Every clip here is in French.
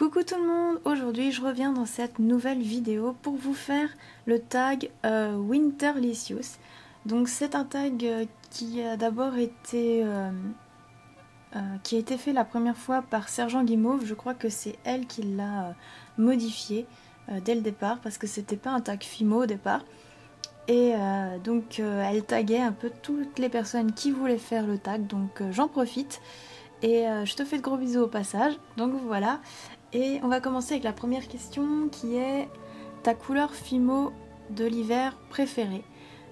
Coucou tout le monde, aujourd'hui je reviens dans cette nouvelle vidéo pour vous faire le tag Winterlicious. Donc c'est un tag qui a d'abord été fait la première fois par Sergent Guimauve. Je crois que c'est elle qui l'a modifié dès le départ parce que c'était pas un tag Fimo au départ. Et donc elle taguait un peu toutes les personnes qui voulaient faire le tag, donc j'en profite. Et je te fais de gros bisous au passage, donc voilà. Et on va commencer avec la première question qui est ta couleur Fimo de l'hiver préférée.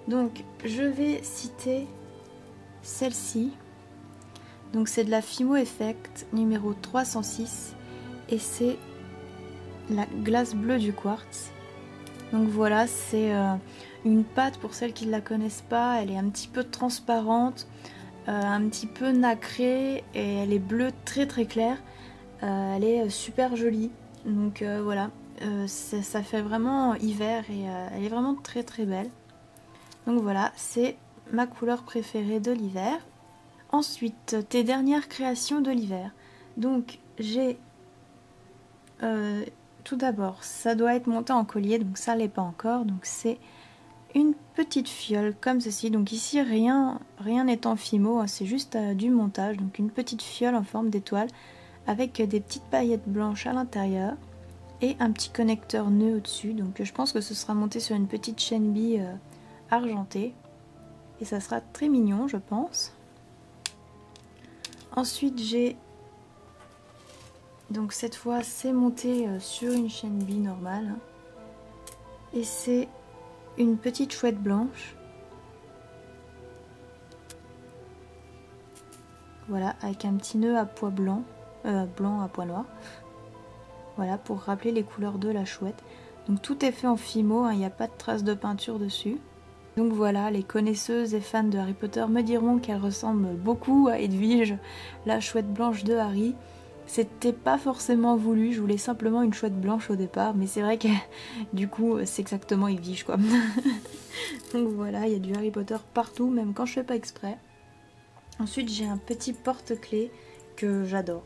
Donc je vais citer celle-ci. Donc c'est de la Fimo Effect numéro 306 et c'est la glace bleue du quartz. Donc voilà, c'est une pâte pour celles qui ne la connaissent pas, elle est un petit peu transparente. Un petit peu nacrée et elle est bleue très très claire, elle est super jolie, donc voilà, ça fait vraiment hiver et elle est vraiment très très belle. Donc voilà, c'est ma couleur préférée de l'hiver. Ensuite, tes dernières créations de l'hiver. Donc j'ai tout d'abord, ça doit être monté en collier, donc ça l'est pas encore, donc c'est une petite fiole comme ceci. Donc ici rien n'est en Fimo, hein, c'est juste du montage. Donc une petite fiole en forme d'étoile avec des petites paillettes blanches à l'intérieur et un petit connecteur nœud au-dessus. Donc je pense que ce sera monté sur une petite chaîne bille argentée et ça sera très mignon, je pense. Ensuite j'ai, donc cette fois c'est monté sur une chaîne bille normale, hein, et c'est une petite chouette blanche, voilà, avec un petit nœud à pois blanc, blanc à pois noir, voilà, pour rappeler les couleurs de la chouette. Donc tout est fait en Fimo, hein, il n'y a pas de traces de peinture dessus. Donc voilà, les connaisseuses et fans de Harry Potter me diront qu'elle ressemble beaucoup à Edwige, la chouette blanche de Harry. C'était pas forcément voulu, je voulais simplement une chouette blanche au départ, mais c'est vrai que du coup c'est exactement Edwige quoi. Donc voilà, il y a du Harry Potter partout, même quand je fais pas exprès. Ensuite j'ai un petit porte-clés que j'adore,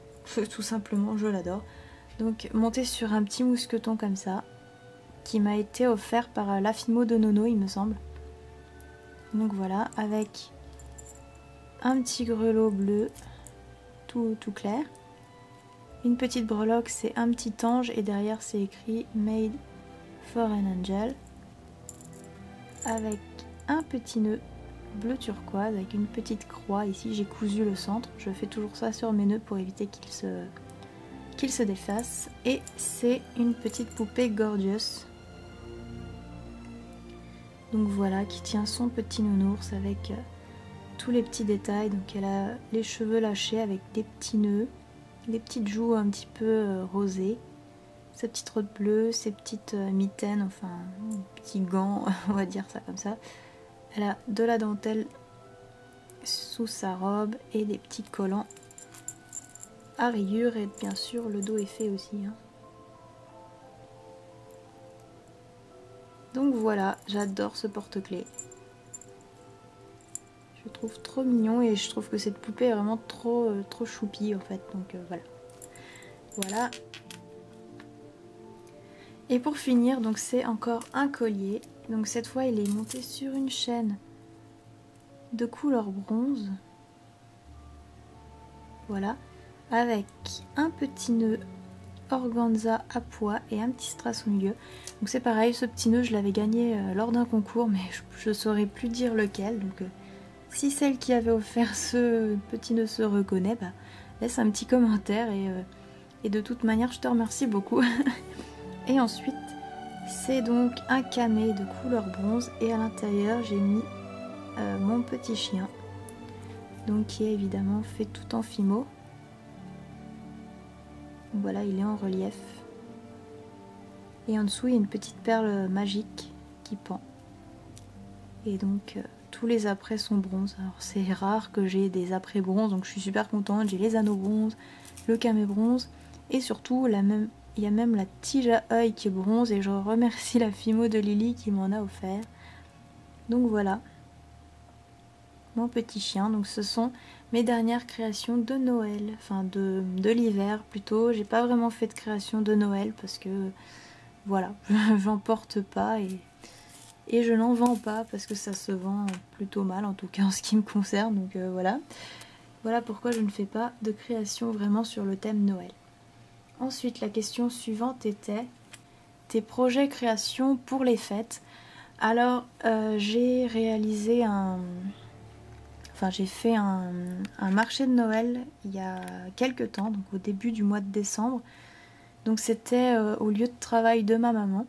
tout simplement je l'adore. Donc monté sur un petit mousqueton comme ça, qui m'a été offert par la Fimo de Nono il me semble. Donc voilà, avec un petit grelot bleu tout clair. Une petite breloque, c'est un petit ange et derrière c'est écrit Made for an Angel. Avec un petit nœud bleu turquoise avec une petite croix. Ici j'ai cousu le centre, je fais toujours ça sur mes nœuds pour éviter qu'ils se défassent. Et c'est une petite poupée Gorgeous. Donc voilà, qui tient son petit nounours avec tous les petits détails. Donc elle a les cheveux lâchés avec des petits nœuds, des petites joues un petit peu rosées, sa petite robe bleue, ses petites mitaines, enfin petits gants, on va dire ça comme ça. Elle a de la dentelle sous sa robe et des petits collants à rayures et bien sûr le dos est fait aussi, hein. Donc voilà, j'adore ce porte-clés. Je le trouve trop mignon et je trouve que cette poupée est vraiment trop choupie en fait, donc voilà. Et pour finir, donc c'est encore un collier. Donc cette fois il est monté sur une chaîne de couleur bronze. Voilà, avec un petit nœud organza à pois et un petit strass au milieu. Donc c'est pareil, ce petit nœud je l'avais gagné lors d'un concours, mais je saurais plus dire lequel. Donc si celle qui avait offert ce petit nœud se reconnaît, bah, laisse un petit commentaire et de toute manière je te remercie beaucoup. Et ensuite c'est donc un camé de couleur bronze et à l'intérieur j'ai mis mon petit chien, donc qui est évidemment fait tout en Fimo. Voilà, il est en relief et en dessous il y a une petite perle magique qui pend et donc tous les apprêts sont bronze. Alors c'est rare que j'ai des apprêts bronze, donc je suis super contente. J'ai les anneaux bronze, le camé bronze et surtout il y a même la tige à œil qui est bronze et je remercie la Fimo de Lily qui m'en a offert. Donc voilà, mon petit chien. Donc ce sont mes dernières créations de Noël, enfin de l'hiver plutôt. J'ai pas vraiment fait de création de Noël parce que voilà, j'en porte pas et je n'en vends pas parce que ça se vend plutôt mal, en tout cas en ce qui me concerne, donc voilà. Voilà pourquoi je ne fais pas de création vraiment sur le thème Noël. Ensuite, la question suivante était tes projets création pour les fêtes. Alors, j'ai réalisé j'ai fait un marché de Noël il y a quelques temps, donc au début du mois de décembre. Donc c'était au lieu de travail de ma maman.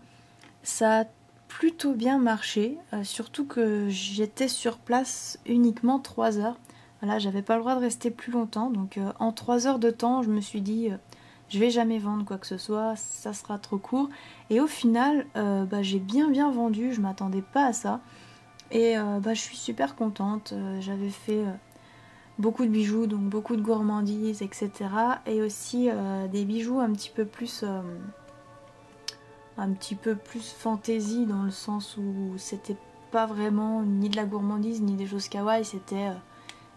Ça a plutôt bien marché, surtout que j'étais sur place uniquement 3 heures. Voilà, j'avais pas le droit de rester plus longtemps, donc en 3 heures de temps, je me suis dit je vais jamais vendre quoi que ce soit, ça sera trop court. Et au final, j'ai bien vendu, je m'attendais pas à ça. Et je suis super contente, j'avais fait beaucoup de bijoux, donc beaucoup de gourmandises, etc. Et aussi des bijoux un petit peu plus fantaisie, dans le sens où c'était pas vraiment ni de la gourmandise ni des choses kawaii, c'était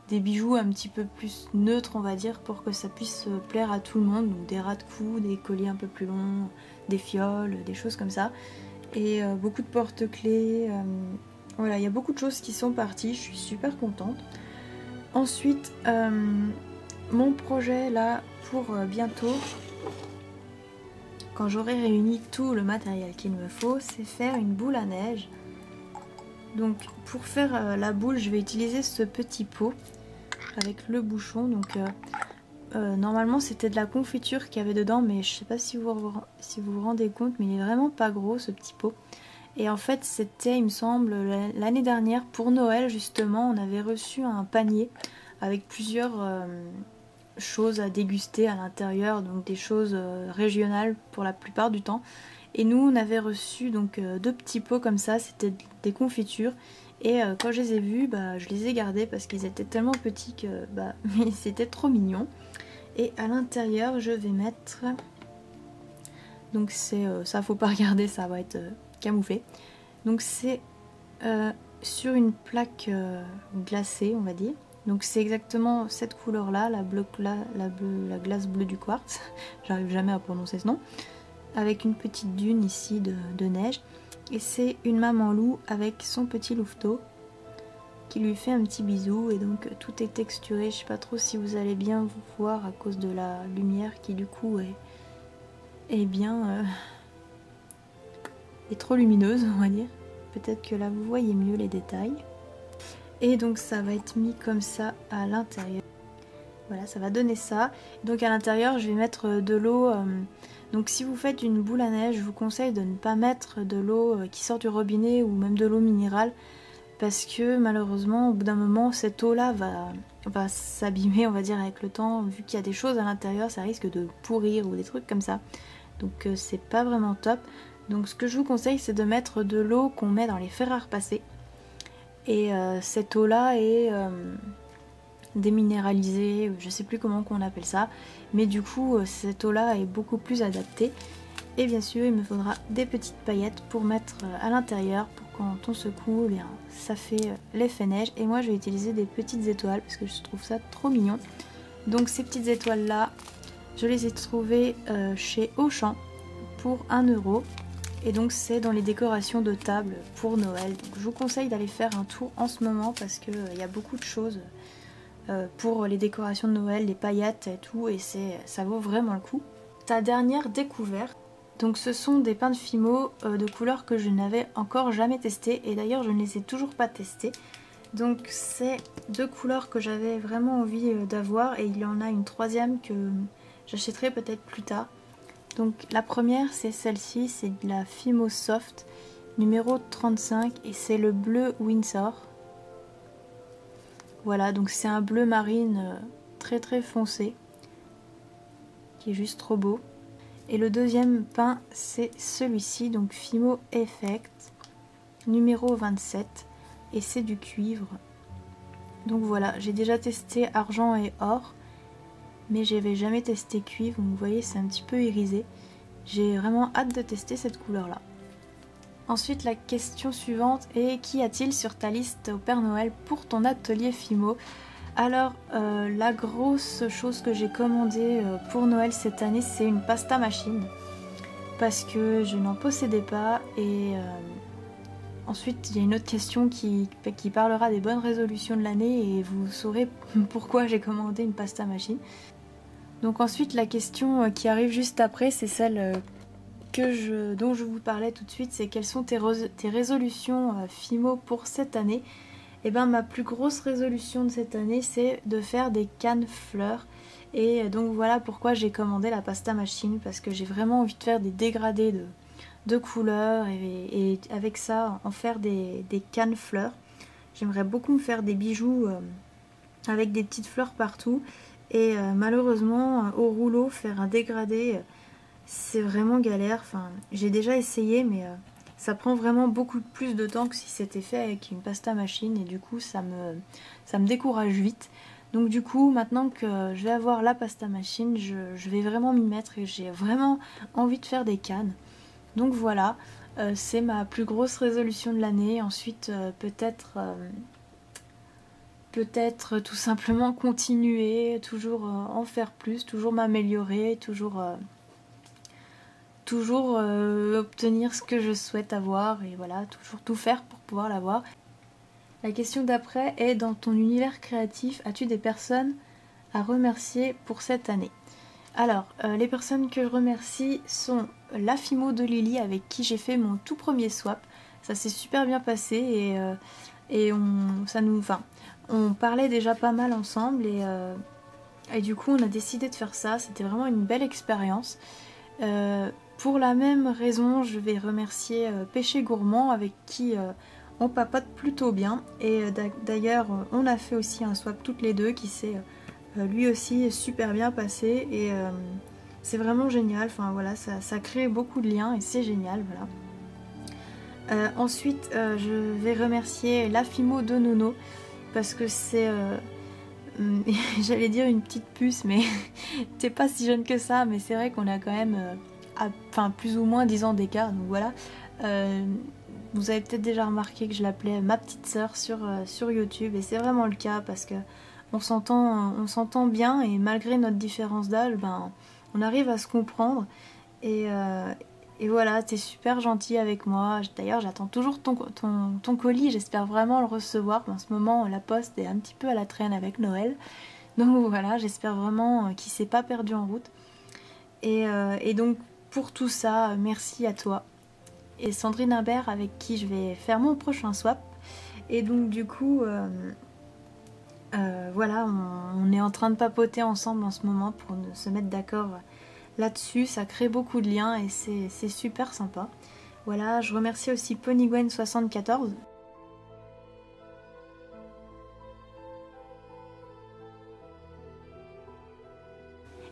des bijoux un petit peu plus neutres, on va dire, pour que ça puisse plaire à tout le monde. Donc des ras de cou, des colliers un peu plus longs, des fioles, des choses comme ça. Et beaucoup de porte-clés. Voilà, il y a beaucoup de choses qui sont parties, je suis super contente. Ensuite, mon projet là pour bientôt, quand j'aurai réuni tout le matériel qu'il me faut, c'est faire une boule à neige. Donc pour faire la boule, je vais utiliser ce petit pot avec le bouchon. Donc normalement c'était de la confiture qu'il y avait dedans, mais je sais pas si vous vous rendez compte, mais il est vraiment pas gros ce petit pot. Et en fait c'était, il me semble, l'année dernière pour Noël justement, on avait reçu un panier avec plusieurs choses à déguster à l'intérieur, donc des choses régionales pour la plupart du temps. Et nous on avait reçu donc 2 petits pots comme ça, c'était des confitures. Et quand je les ai vus, je les ai gardés parce qu'ils étaient tellement petits que c'était trop mignon. Et à l'intérieur je vais mettre, donc c'est ça faut pas regarder, ça va être camouflé. Donc c'est sur une plaque glacée, on va dire. Donc c'est exactement cette couleur là, la glace bleue du quartz. J'arrive jamais à prononcer ce nom. Avec une petite dune ici de neige. Et c'est une maman loup avec son petit louveteau qui lui fait un petit bisou. Et donc tout est texturé. Je sais pas trop si vous allez bien vous voir à cause de la lumière qui du coup est bien est trop lumineuse, on va dire. Peut-être que là vous voyez mieux les détails. Et donc ça va être mis comme ça à l'intérieur. Voilà, ça va donner ça. Donc à l'intérieur je vais mettre de l'eau. Donc si vous faites une boule à neige, je vous conseille de ne pas mettre de l'eau qui sort du robinet ou même de l'eau minérale. Parce que malheureusement au bout d'un moment cette eau là va s'abîmer, on va dire, avec le temps. Vu qu'il y a des choses à l'intérieur, ça risque de pourrir ou des trucs comme ça. Donc c'est pas vraiment top. Donc ce que je vous conseille c'est de mettre de l'eau qu'on met dans les fers à repasser. Et cette eau là est déminéralisée, je sais plus comment qu'on appelle ça, mais du coup cette eau là est beaucoup plus adaptée. Et bien sûr il me faudra des petites paillettes pour mettre à l'intérieur, pour quand on secoue, eh bien, ça fait l'effet neige. Et moi je vais utiliser des petites étoiles parce que je trouve ça trop mignon. Donc ces petites étoiles là, je les ai trouvées chez Auchan pour 1 €. Et donc c'est dans les décorations de table pour Noël. Donc je vous conseille d'aller faire un tour en ce moment parce qu'il y a beaucoup de choses pour les décorations de Noël, les paillettes et tout, et ça vaut vraiment le coup. Ta dernière découverte, donc ce sont des peints de Fimo de couleurs que je n'avais encore jamais testé, et d'ailleurs je ne les ai toujours pas testés. Donc c'est 2 couleurs que j'avais vraiment envie d'avoir, et il y en a une 3e que j'achèterai peut-être plus tard. Donc la première c'est celle-ci, c'est de la Fimo Soft numéro 35 et c'est le bleu Windsor. Voilà, donc c'est un bleu marine très foncé qui est juste trop beau. Et le deuxième peint c'est celui-ci, donc Fimo Effect numéro 27 et c'est du cuivre. Donc voilà, j'ai déjà testé argent et or, mais j'avais jamais testé cuivre, donc vous voyez c'est un petit peu irisé. J'ai vraiment hâte de tester cette couleur là. Ensuite la question suivante est: qu'y a-t-il sur ta liste au Père Noël pour ton atelier Fimo? Alors, la grosse chose que j'ai commandée pour Noël cette année, c'est une pasta machine. Parce que je n'en possédais pas. Et ensuite, il y a une autre question qui parlera des bonnes résolutions de l'année. Et vous saurez pourquoi j'ai commandé une pasta machine. Donc ensuite, la question qui arrive juste après, c'est celle dont je vous parlais tout de suite. C'est quelles sont tes résolutions FIMO pour cette année? Et ben ma plus grosse résolution de cette année, c'est de faire des cannes fleurs. Et donc voilà pourquoi j'ai commandé la pasta machine, parce que j'ai vraiment envie de faire des dégradés de couleurs et avec ça en faire des cannes fleurs. J'aimerais beaucoup me faire des bijoux avec des petites fleurs partout. Et malheureusement, au rouleau, faire un dégradé, c'est vraiment galère. Enfin, j'ai déjà essayé, mais ça prend vraiment beaucoup plus de temps que si c'était fait avec une pasta machine. Et du coup, ça me décourage vite. Donc du coup, maintenant que je vais avoir la pasta machine, je vais vraiment m'y mettre et j'ai vraiment envie de faire des cannes. Donc voilà, c'est ma plus grosse résolution de l'année. Ensuite, peut-être tout simplement continuer, toujours en faire plus, toujours m'améliorer, toujours obtenir ce que je souhaite avoir et voilà, toujours tout faire pour pouvoir l'avoir. La question d'après est: dans ton univers créatif, as-tu des personnes à remercier pour cette année? Alors, les personnes que je remercie sont la Fimo de Lily avec qui j'ai fait mon tout premier swap. Ça s'est super bien passé et on parlait déjà pas mal ensemble et du coup on a décidé de faire ça. C'était vraiment une belle expérience. Pour la même raison, je vais remercier Péché Gourmand avec qui on papote plutôt bien. Et d'ailleurs, on a fait aussi un swap toutes les deux qui s'est lui aussi super bien passé. Et c'est vraiment génial. Enfin voilà, ça crée beaucoup de liens et c'est génial. Voilà. Ensuite, je vais remercier la Fimo de Nono parce que c'est... j'allais dire une petite puce, mais t'es pas si jeune que ça, mais c'est vrai qu'on a quand même plus ou moins 10 ans d'écart, donc voilà. Vous avez peut-être déjà remarqué que je l'appelais ma petite sœur sur YouTube, et c'est vraiment le cas parce que on s'entend bien, et malgré notre différence d'âge, on arrive à se comprendre. Et voilà, t'es super gentil avec moi. D'ailleurs, j'attends toujours ton colis. J'espère vraiment le recevoir. En ce moment, la poste est un petit peu à la traîne avec Noël. Donc voilà, j'espère vraiment qu'il s'est pas perdu en route. Et donc, pour tout ça, merci à toi. Et Sandrine Imbert, avec qui je vais faire mon prochain swap. Et donc, du coup, voilà, on est en train de papoter ensemble en ce moment pour se mettre d'accord là-dessus. Ça crée beaucoup de liens et c'est super sympa. Voilà, je remercie aussi Ponygwen74.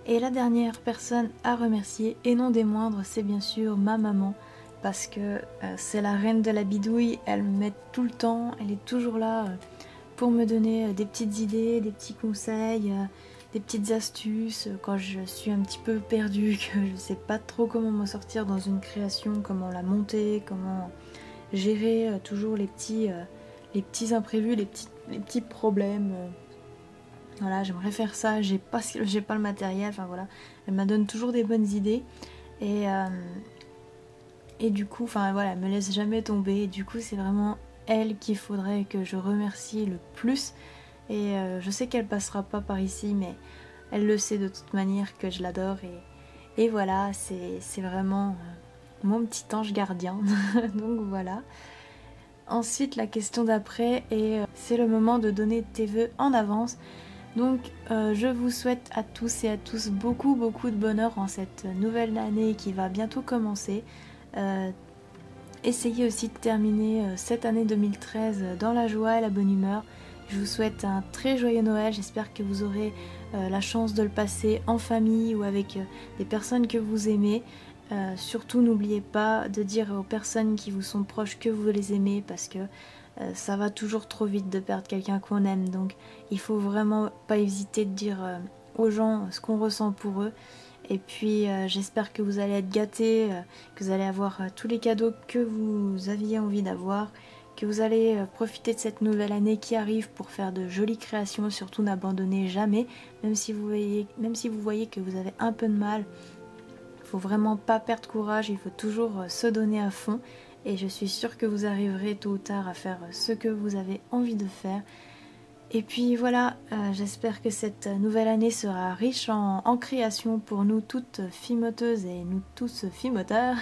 Et la dernière personne à remercier, et non des moindres, c'est bien sûr ma maman. Parce que c'est la reine de la bidouille, elle m'aide tout le temps, elle est toujours là pour me donner des petites idées, des petits conseils, des petites astuces quand je suis un petit peu perdue, que je sais pas trop comment m'en sortir dans une création, comment la monter, comment gérer toujours les petits imprévus, les petits problèmes. Voilà, j'aimerais faire ça, j'ai pas le matériel, enfin voilà. Elle me donne toujours des bonnes idées et du coup, enfin voilà, elle me laisse jamais tomber. Et du coup, c'est vraiment elle qu'il faudrait que je remercie le plus. Et je sais qu'elle passera pas par ici, mais elle le sait de toute manière que je l'adore. Et voilà, c'est vraiment mon petit ange gardien. Donc voilà. Ensuite, la question d'après, c'est le moment de donner tes vœux en avance. Donc je vous souhaite à tous et à tous beaucoup de bonheur en cette nouvelle année qui va bientôt commencer. Essayez aussi de terminer cette année 2013 dans la joie et la bonne humeur. Je vous souhaite un très joyeux Noël, j'espère que vous aurez la chance de le passer en famille ou avec des personnes que vous aimez. Surtout n'oubliez pas de dire aux personnes qui vous sont proches que vous les aimez, parce que ça va toujours trop vite de perdre quelqu'un qu'on aime. Donc il faut vraiment pas hésiter de dire aux gens ce qu'on ressent pour eux. Et puis j'espère que vous allez être gâtés, que vous allez avoir tous les cadeaux que vous aviez envie d'avoir, que vous allez profiter de cette nouvelle année qui arrive pour faire de jolies créations. Surtout n'abandonnez jamais, même si vous voyez que vous avez un peu de mal. Il faut vraiment pas perdre courage, il faut toujours se donner à fond. Et je suis sûre que vous arriverez tôt ou tard à faire ce que vous avez envie de faire. Et puis voilà, j'espère que cette nouvelle année sera riche en créations pour nous toutes fimoteuses et nous tous fimoteurs.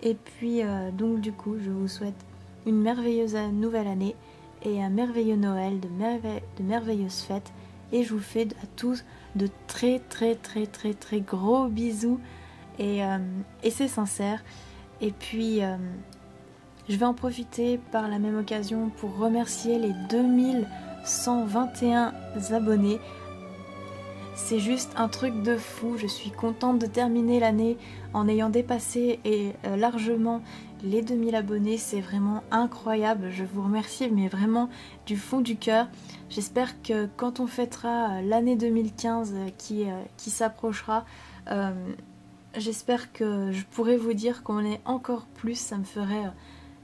Et puis donc du coup, je vous souhaite une merveilleuse nouvelle année et un merveilleux Noël, de merveilleuses fêtes. Et je vous fais à tous de très gros bisous. Et c'est sincère. Et puis je vais en profiter par la même occasion pour remercier les 2121 abonnés. C'est juste un truc de fou. Je suis contente de terminer l'année en ayant dépassé largement les 2000 abonnés. C'est vraiment incroyable. Je vous remercie, mais vraiment du fond du cœur. J'espère que quand on fêtera l'année 2015 qui s'approchera, j'espère que je pourrai vous dire qu'on est encore plus. Ça me ferait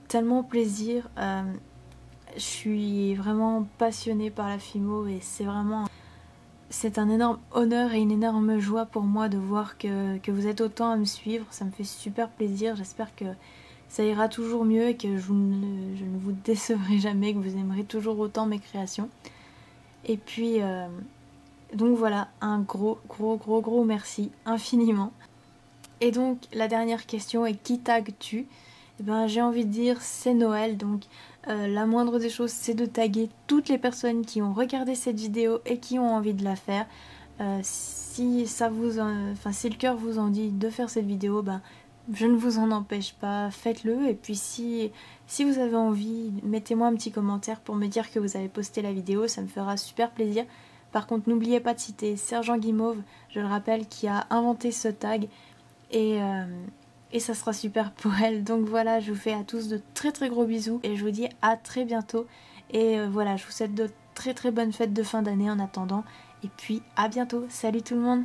tellement plaisir. Je suis vraiment passionnée par la Fimo et c'est un énorme honneur et une énorme joie pour moi de voir que vous êtes autant à me suivre. Ça me fait super plaisir. J'espère que ça ira toujours mieux et que je ne vous décevrai jamais, que vous aimerez toujours autant mes créations. Et puis, donc voilà, un gros merci infiniment. Et donc, la dernière question est: qui tagues-tu ? Eh ben, j'ai envie de dire c'est Noël, donc la moindre des choses c'est de taguer toutes les personnes qui ont regardé cette vidéo et qui ont envie de la faire. Si le cœur vous en dit de faire cette vidéo, ben, je ne vous en empêche pas, faites-le. Et puis si vous avez envie, mettez-moi un petit commentaire pour me dire que vous avez posté la vidéo, ça me fera super plaisir. Par contre, n'oubliez pas de citer Sergent Guimauve, je le rappelle, qui a inventé ce tag. Et ça sera super pour elle. Donc voilà, je vous fais à tous de très gros bisous et je vous dis à très bientôt. Et voilà, je vous souhaite de très bonnes fêtes de fin d'année en attendant. Et puis à bientôt. Salut tout le monde!